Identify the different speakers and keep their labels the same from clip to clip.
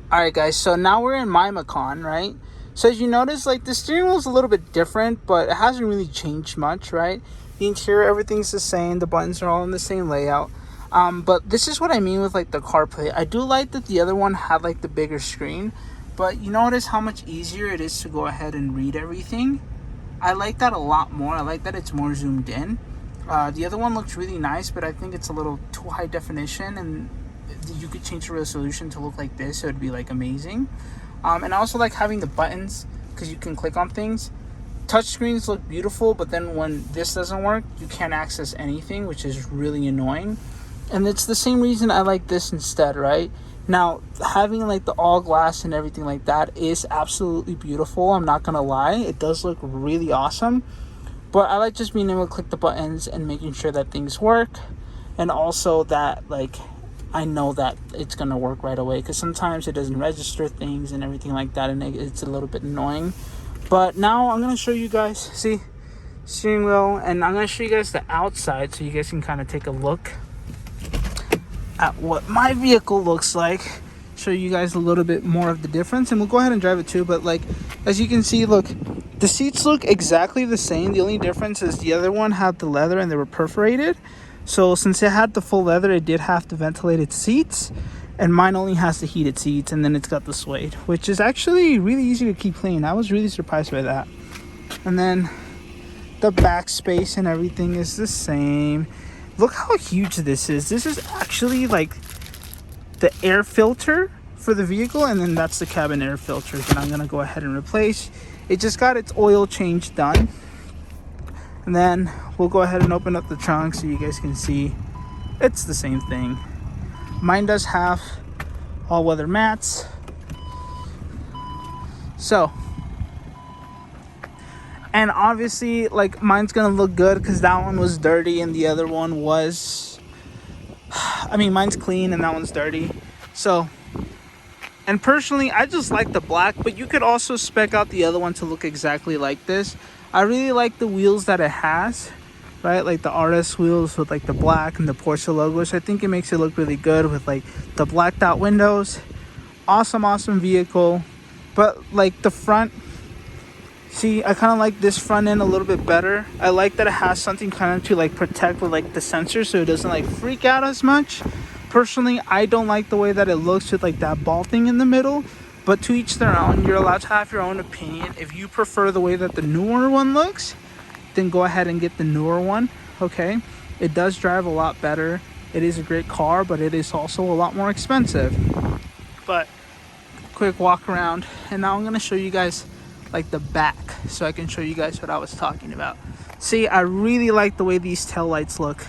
Speaker 1: All right, guys, so now we're in my Macan, right? So as you notice, like, the steering wheel is a little bit different, but it hasn't really changed much, right? The interior, everything's the same. The buttons are all in the same layout. But this is what I mean with, like, the CarPlay. I do like that the other one had, like, the bigger screen, but you notice how much easier it is to go ahead and read everything. I like that a lot more. I like that it's more zoomed in. The other one looks really nice, but I think it's a little too high definition, and you could change the resolution to look like this, so it'd be like amazing. And I also like having the buttons because you can click on things. Touch screens look beautiful, but then when this doesn't work, you can't access anything, which is really annoying. And it's the same reason I like this instead, right? Now, having like the all glass and everything like that is absolutely beautiful. I'm not gonna lie, it does look really awesome. But I like just being able to click the buttons and making sure that things work, and also that, like, I know that it's going to work right away, because sometimes it doesn't register things and everything like that, and it's a little bit annoying. But now I'm going to show you guys, see, steering wheel, and I'm going to show you guys the outside so you guys can kind of take a look at what my vehicle looks like. Show you guys a little bit more of the difference, and we'll go ahead and drive it too. But like, as you can see, look, the seats look exactly the same. The only difference is the other one had the leather and they were perforated. So since it had the full leather, it did have the ventilated seats, and mine only has the heated seats, and then it's got the suede, which is actually really easy to keep clean. I was really surprised by that. And then the back space and everything is the same. Look how huge this is. This is actually like the air filter for the vehicle, and then that's the cabin air filter that I'm gonna go ahead and replace. It just got its oil change done. And then we'll go ahead and open up the trunk so you guys can see it's the same thing. Mine does have all-weather mats. So, and obviously, like, mine's gonna look good because that one was dirty and the other one was, I mean, mine's clean and that one's dirty. So, and personally, I just like the black, but you could also spec out the other one to look exactly like this. I really like the wheels that it has, right? Like the RS wheels with like the black and the Porshce logos. I think it makes it look really good with like the blacked out windows. Awesome vehicle. But like the front, see, I kind of like this front end a little bit better. I like that it has something kind of to like protect with like the sensor, so it doesn't like freak out as much. Personally, I don't like the way that it looks with like that ball thing in the middle. But to each their own. You're allowed to have your own opinion. If you prefer the way that the newer one looks, then go ahead and get the newer one, okay? It does drive a lot better. It is a great car, but it is also a lot more expensive. But quick walk around, and now I'm gonna show you guys like the back, so I can show you guys what I was talking about. See, I really like the way these tail lights look,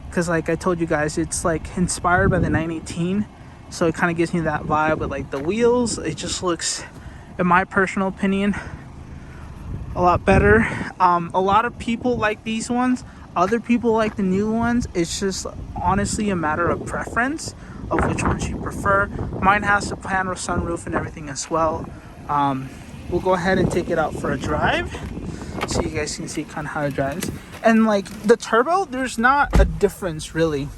Speaker 1: because like I told you guys, it's like inspired by the 918. So it kind of gives me that vibe with like the wheels. It just looks, in my personal opinion, a lot better. A lot of people like these ones. Other people like the new ones. It's just honestly a matter of preference of which ones you prefer. Mine has the panel sunroof and everything as well. We'll go ahead and take it out for a drive so you guys can see kind of how it drives. And like the turbo, there's not a difference really.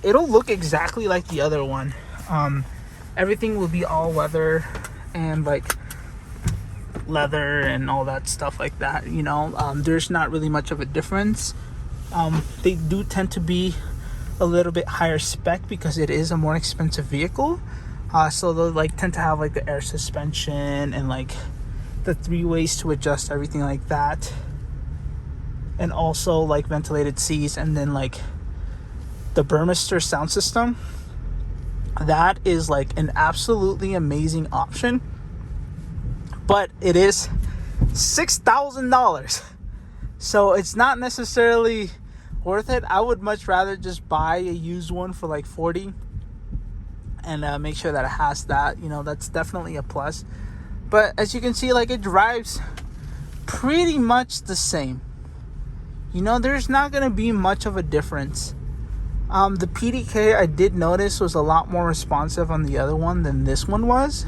Speaker 1: It'll look exactly like the other one. Everything will be all weather and like leather and all that stuff like that, you know. There's not really much of a difference. They do tend to be a little bit higher spec because it is a more expensive vehicle. So they'll like tend to have like the air suspension and like the 3 ways to adjust everything like that, and also like ventilated seats, and then like the Burmester sound system. That is like an absolutely amazing option, but it is $6,000, so it's not necessarily worth it. I would much rather just buy a used one for like 40 and make sure that it has that, you know. That's definitely a plus. But as you can see, like, it drives pretty much the same, you know. There's not gonna be much of a difference. The PDK, I did notice, was a lot more responsive on the other one than this one was.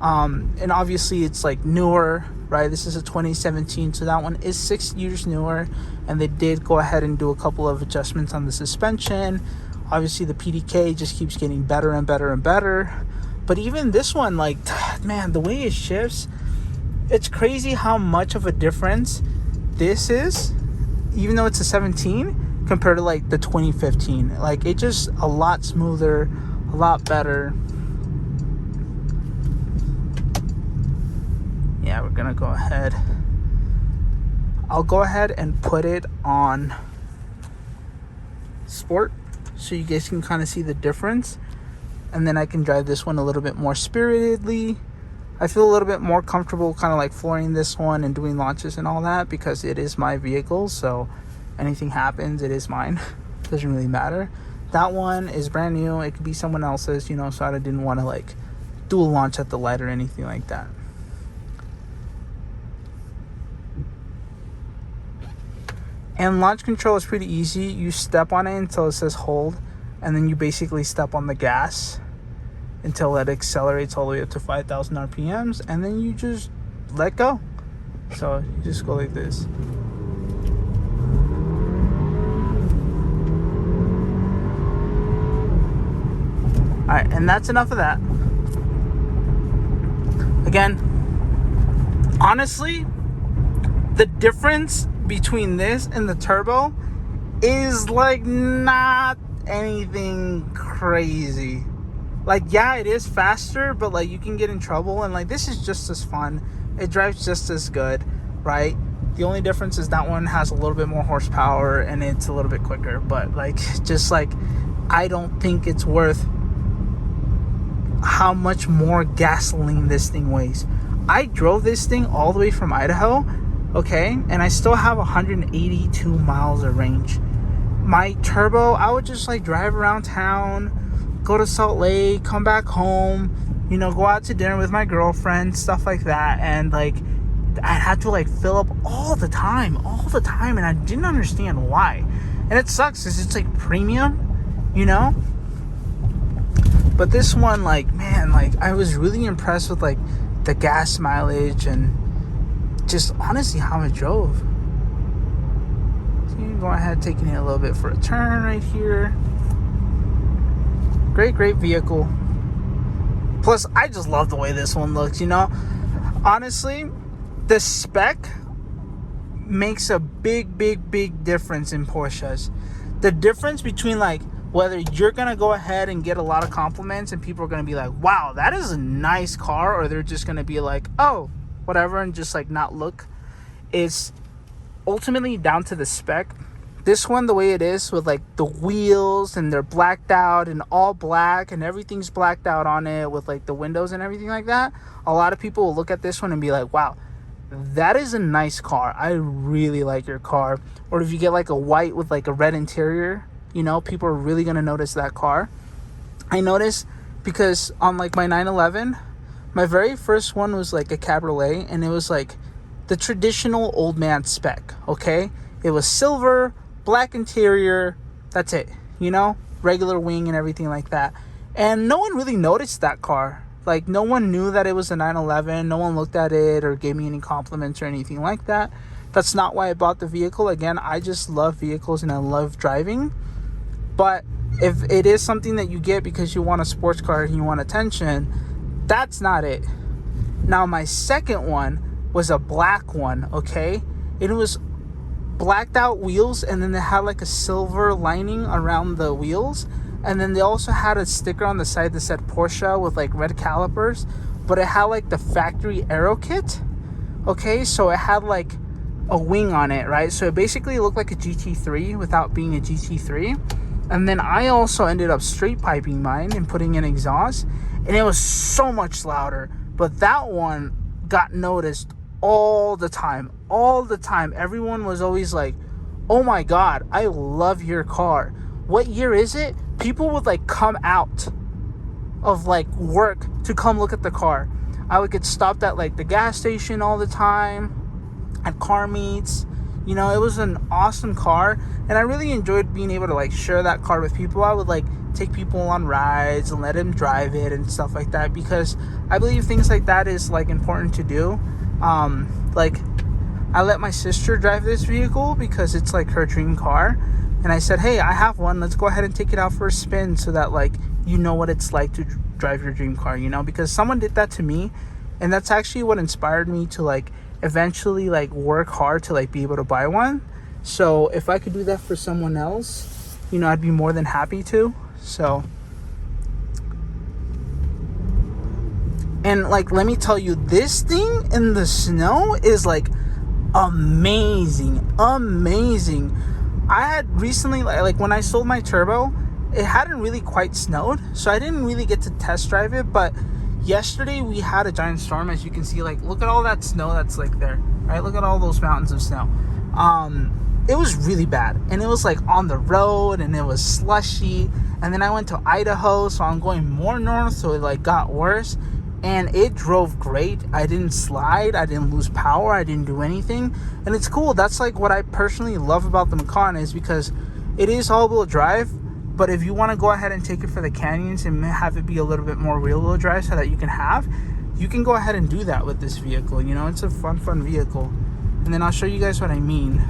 Speaker 1: And obviously it's like newer, right? This is a 2017, so that one is 6 years newer, and they did go ahead and do a couple of adjustments on the suspension. Obviously the PDK just keeps getting better and better and better. But even this one, like, man, the way it shifts, it's crazy how much of a difference this is, even though it's a 17 compared to like the 2015. Like, it just a lot smoother, a lot better. Yeah, we're gonna go ahead. I'll go ahead and put it on sport so you guys can kind of see the difference, and then I can drive this one a little bit more spiritedly. I feel a little bit more comfortable kind of like flooring this one and doing launches and all that, because it is my vehicle, so anything happens, it is mine. Doesn't really matter. That one is brand new. It could be someone else's, you know, so I didn't want to like do a launch at the light or anything like that. And launch control is pretty easy. You step on it until it says hold, and then you basically step on the gas until it accelerates all the way up to 5,000 RPMs, and then you just let go. So you just go like this. Alright, and that's enough of that. Again, honestly, the difference between this and the turbo is like not anything crazy. Like, yeah, it is faster, but like you can get in trouble, and like this is just as fun. It drives just as good, right? The only difference is that one has a little bit more horsepower and it's a little bit quicker, but like, just like, I don't think it's worth how much more gasoline this thing weighs. I drove this thing all the way from Idaho, okay, and I still have 182 miles of range. My turbo, I would just like drive around town, go to Salt Lake, come back home, you know, go out to dinner with my girlfriend, stuff like that, and like I had to like fill up all the time, and I didn't understand why. And it sucks because it's like premium, you know. But this one, like, man, like I was really impressed with like the gas mileage and just honestly how it drove. So you can go ahead taking it a little bit for a turn right here. Great vehicle. Plus, I just love the way this one looks, you know. Honestly, the spec makes a big difference in Porsches. The difference between like whether you're gonna go ahead and get a lot of compliments and people are gonna be like, wow, that is a nice car, or they're just gonna be like, oh, whatever, and just like not look, is ultimately down to the spec. This one, the way it is with like the wheels, and they're blacked out and all black, and everything's blacked out on it with like the windows and everything like that, a lot of people will look at this one and be like, wow, that is a nice car. I really like your car. Or if you get like a white with like a red interior, you know, people are really gonna notice that car. I noticed because on like my 911, my very first one was like a cabriolet, and it was like the traditional old man spec, okay? It was silver, black interior, that's it, you know, regular wing and everything like that. And no one really noticed that car. Like, no one knew that it was a 911. No one looked at it or gave me any compliments or anything like that. That's not why I bought the vehicle. Again, I just love vehicles and I love driving. But if it is something that you get because you want a sports car and you want attention, that's not it. Now, my second one was a black one, okay? It was blacked out wheels, and then they had like a silver lining around the wheels, and then they also had a sticker on the side that said Porshce with like red calipers, but it had like the factory aero kit, okay? So it had like a wing on it, right? So it basically looked like a GT3 without being a GT3. And then I also ended up straight piping mine and putting in exhaust, and it was so much louder. But that one got noticed all the time. Everyone was always like, oh my god, I love your car. What year is it? People would like come out of like work to come look at the car. I would get stopped at like the gas station all the time, at car meets. You know, it was an awesome car, and I really enjoyed being able to like share that car with people. I would like take people on rides and let them drive it and stuff like that, because I believe things like that is like important to do. Like, I let my sister drive this vehicle because it's like her dream car, and I said, hey, I have one, let's go ahead and take it out for a spin so that like you know what it's like to drive your dream car, you know, because someone did that to me, and that's actually what inspired me to like eventually like work hard to like be able to buy one. So if I could do that for someone else, you know, I'd be more than happy to. So, and like, let me tell you, this thing in the snow is like amazing. I had recently, like when I sold my turbo, it hadn't really quite snowed, so I didn't really get to test drive it. But yesterday we had a giant storm, as you can see. Like, look at all that snow that's like there, right? Look at all those mountains of snow. It was really bad, and it was like on the road, and it was slushy. And then I went to Idaho, so I'm going more north, so it like got worse. And it drove great. I didn't slide, I didn't lose power, I didn't do anything. And it's cool. That's like what I personally love about the Macan, is because it is all-wheel drive, but if you want to go ahead and take it for the canyons and have it be a little bit more rear-wheel drive so that you can go ahead and do that with this vehicle. You know, it's a fun vehicle. And then I'll show you guys what I mean.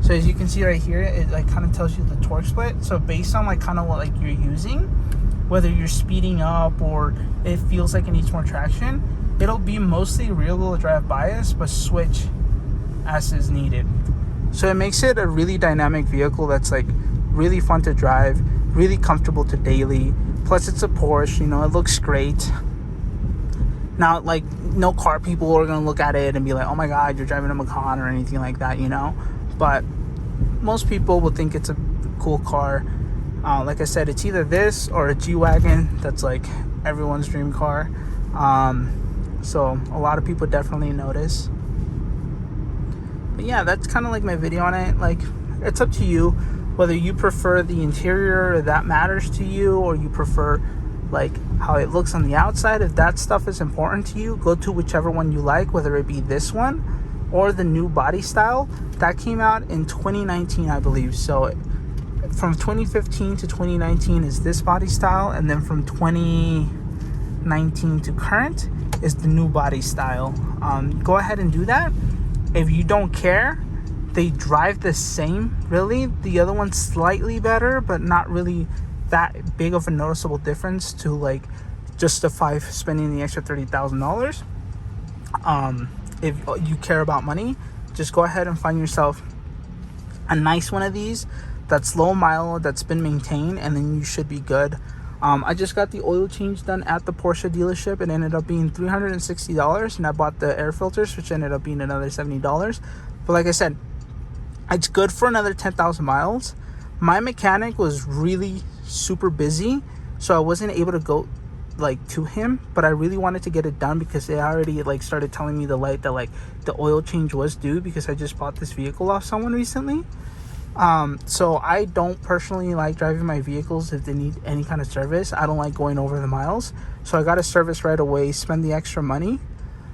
Speaker 1: So as you can see right here, it like kind of tells you the torque split. So based on like kind of what like you're using, whether you're speeding up or it feels like it needs more traction, it'll be mostly rear-wheel drive bias, but switch as is needed. So it makes it a really dynamic vehicle that's like really fun to drive, really comfortable to daily. Plus it's a Porsche, you know, it looks great. Now, like, no car people are gonna look at it and be like, oh my god, you're driving a Macan or anything like that, you know. But most people will think it's a cool car. Like I said, it's either this or a G-Wagon. That's like everyone's dream car. So a lot of people definitely notice. But yeah, that's kind of like my video on it. Like, it's up to you whether you prefer the interior, or that matters to you, or you prefer like how it looks on the outside. If that stuff is important to you, go to whichever one you like, whether it be this one or the new body style that came out in 2019, I believe. So from 2015 to 2019 is this body style, and then from 2019 to current is the new body style. Go ahead and do that. If you don't care, they drive the same, really. The other one's slightly better, but not really that big of a noticeable difference to like justify spending the extra $30,000. If you care about money, just go ahead and find yourself a nice one of these that's low mile, that's been maintained, and then you should be good. I just got the oil change done at the Porshce dealership. It ended up being $360, and I bought the air filters, which ended up being another $70. But like I said, it's good for another 10,000 miles. My mechanic was really super busy, so I wasn't able to go like to him, but I really wanted to get it done because they already like started telling me the light that like the oil change was due, because I just bought this vehicle off someone recently. So I don't personally like driving my vehicles if they need any kind of service. I don't like going over the miles, so I got a service right away, spend the extra money.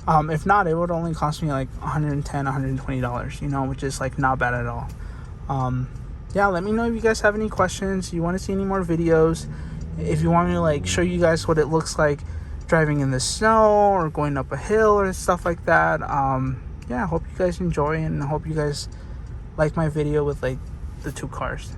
Speaker 1: If not, it would only cost me like $110, $120, you know, which is like not bad at all. Yeah, let me know if you guys have any questions, you want to see any more videos, if you want me to like show you guys what it looks like driving in the snow or going up a hill or stuff like that. Yeah, I hope you guys enjoy, and I hope you guys like my video with like the two cars.